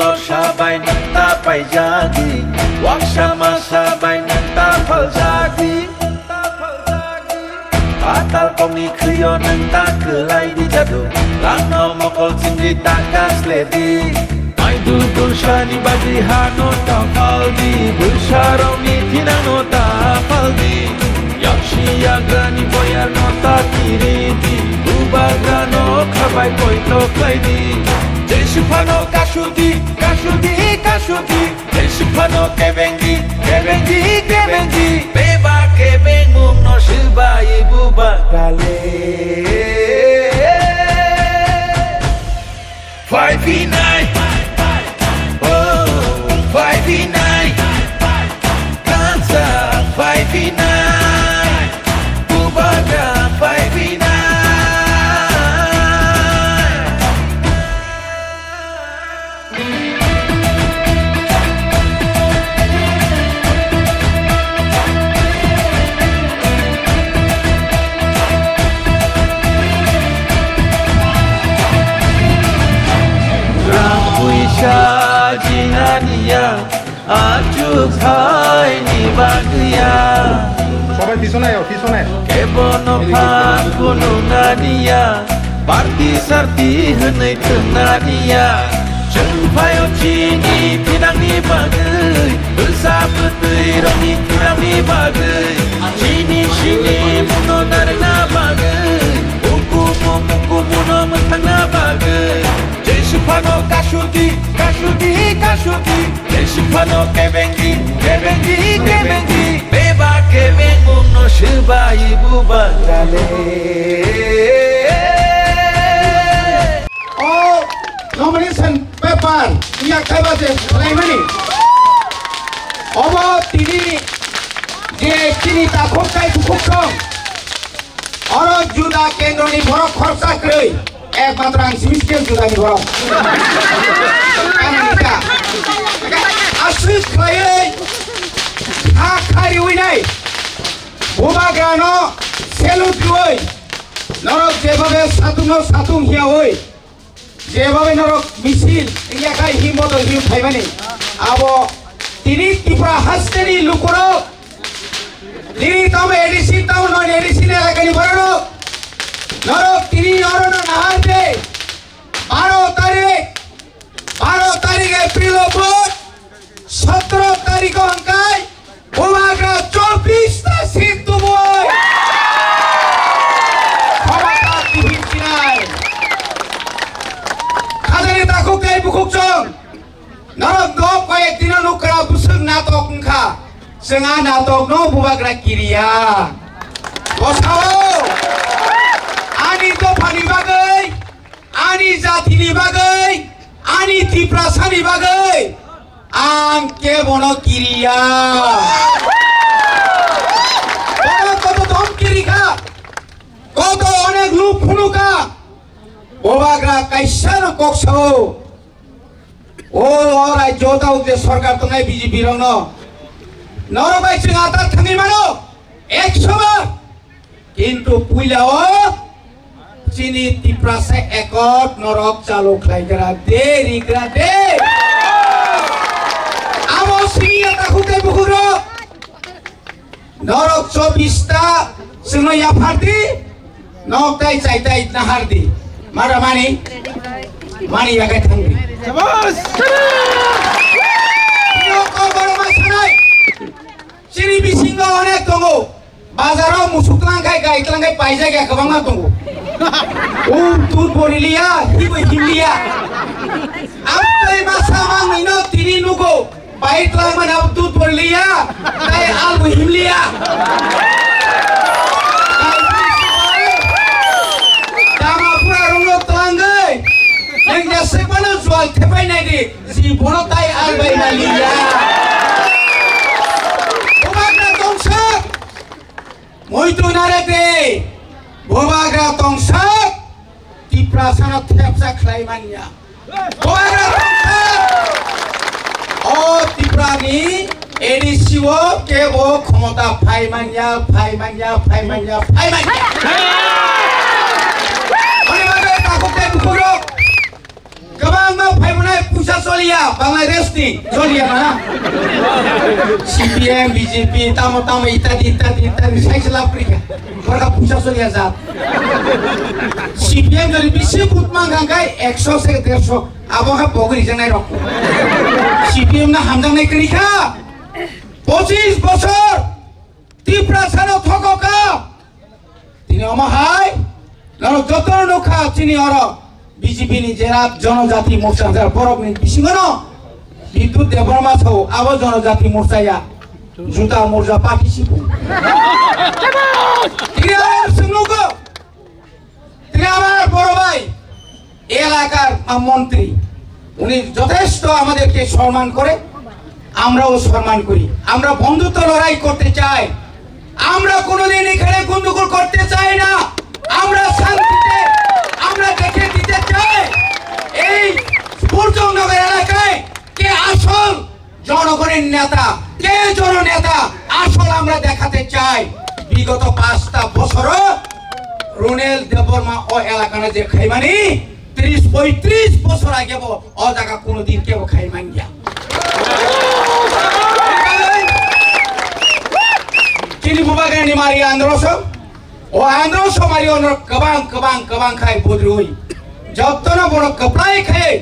lo sabay nang tapay jadi wag sama sabay nang tapal jadi Atal kong ni kriyo nang takelay di jadu Lano mokol sindi takas ledi May dudul siya ni bagi hano tapal di Bersarong ni tinang no tapal di Yak siya gani boyar no takiri di Bubaga no kabay koy toklay di Jesupano kasudi, kasudi, kasudi Jesupano kebengi, kebengi, kebengi Beba kebengum no shibai bubagale 5v9 Oh, 5v9 Kansa 5v9 Bubaga 5v9 Jinania ajuk hai ni bagya সবাই পিছনে আয় পিছনে kebono pan gunung nadia parti sarti henai tenadia jengpayo chini pinang ni bagai besar betul rani pinang ni bagai chini chini muno narna bagai buku muno mentang bagai Jesupano kasudi, kasudi, kasudi Jesupano kebengi, kebengi, kebengi Beba kebengum no shibai bubagale Oh, nomination paper ইয়া খাইবাতে লাইমানি অবা তিনি যে তিনি তাখকাই খুখম or জুদা কেন্দ্রনি বড় খরচা কই একমাত্র আং system জুদানি বড় Anita আসি খাইয়ে খাই উইনাই বোবাগ্রানো সেলুট হই নরক যেভাবে সাতুং হিয়া হই যেভাবে নরক মিছিল ইয়াকাই হিমত হিম খাইবানি আবো তিনি ত্রিপুরা হাসতেনি লুকরো তিনি তবে এডিসি তাও নয় এডিসি এলাকানি বড় নরক তিনি অরণ নাহারতে 12 তারিখ এপ্রিল 17 তারিখ অঙ্কায় বোমাগ্রা 24টা সিদ্ধ বই ক্ষমতা টিভি নাই খাজানি তাকু কাই বুকুকচং নরক দ কয়েকদিন নুকরা বুসুক নাটক খা जोंहा नाटक न बुबाग्रा किरिया बसाओ आनि दफानि बागै आनि जातिनि बागै आनि टिप्रासानि बागै आं के बनो किरिया बनो कत दम किरिखा कत अनेक लुक फुनुका बुबाग्रा काइसान कक्सौ ओ राज्य दाउ जे सरकार तंगाय बिजेपि रंग নরবাই চিঙা তার থাকি মানো 100 বার কিন্তু পুইলাও চিনি টিপ্রাসে একত নরক চালু খাইগরা দে রিগরা দে আমো সিনিয়া তাকুতে বুকুরো নরক 24টা সিনয়া ফারদি নকটাই চাইতাই নাহারদি মারা মানি আগাই থাকি বাস Sini bisingo onek tunggu. Bazaro musuk langkai gai langkai paisa gai kebangga tunggu. Tur borilia, hibu himlia. Apa masa mang ino tini nugo. Baik lang mana tur borilia, kai albu himlia. Dama pura rungo telanggai. Yang jasa mana jual tepai nadi. Si bono tai albai malia. Moito narete bobagra tongsak tiprasana thepsa khlaimania bobagra tongsak o tiprani edisiwo kebo khomota phaimania Oni bagai takut bukurok kebang mau phaimunai pusa solia Bangladesh নি জড়িয়ে না CPM BJP তামো তামো ইত্যাদি ইত্যাদি ইত্যাদি cycle Africa ওরা পূজা চলিয়ে যাত CPM যদি বেশি ভোট মাগাঙ্গাই 100 থেকে 150 আবহাওয়া বগরি জানাই রকম সিপিএম না হামজাংনাই করিখা 25 বছর ত্রিপুরা সানো থককা তিনি অমহাই নানো যত নখা চিনি অর বিজেপি নি জেরাত জনজাতি মোর্চা যার বরক নি বিসিংনো বিদ্যুৎ দেবর্মা ছাও আবো জনজাতি মোর্চায়া জুতা মোর্চা পার্টিসিপু তিনি আর সুনুগো তিনি আমার বড় ভাই এই এলাকার মন্ত্রী উনি যথেষ্ট আমাদেরকে সম্মান করে আমরাও সম্মান করি আমরা বন্ধুত্ব লড়াই করতে চাই আমরা কোনোদিন এখানে গন্ডগোল করতে চাই না আমরা শান্তিতে আমরা দেখে দিতে চাই এই সূর্যনগর এলাকায় কে আসল জনগণের নেতা কে জননেতা আসল আমরা দেখাতে চাই বিগত 5টা বছর রুনেল দেববর্মা ও এলাকানে যে খাইমানি 30-35 বছর আগে ও জায়গা কোনোদিন কেউ খাইমান গিয়া Kini bubagan ni Maria Androso, o Androso Mario no kabang kai bodrui. Jabto na bono kaplai kai,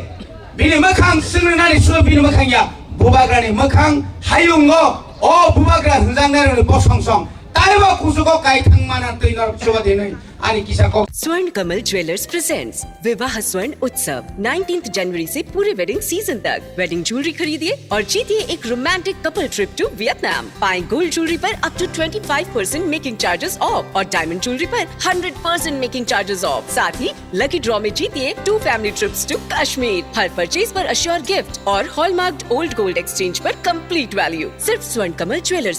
bini makang sinrinani sulo bini makang ya, bubagan ni makang hayungo, o bubagan huzang na ni bosong song. Taiwa kusuko kai thangmana tuinor suba dinoi, ani kisa ko. स्वर्ण कमल jewellers presents विवाह स्वर्ण उत्सव 19 जनवरी से पूरे wedding season तक wedding jewellery खरीदिए और जीतिए एक romantic couple trip to Vietnam. पाएं गोल्ड ज्वेलरी पर up to 25% making charges off और डायमंड ज्वेलरी पर 100% मेकिंग चार्जेस ऑफ। साथ ही लकी ड्रॉ में जीतिए 2 फैमिली ट्रिप्स टू कश्मीर। हर परचेज पर अश्योर गिफ्ट और हॉलमार्क्ड ओल्ड गोल्ड एक्सचेंज पर कंप्लीट वैल्यू। सिर्फ स्वर्ण कमल ज्वेलर्स।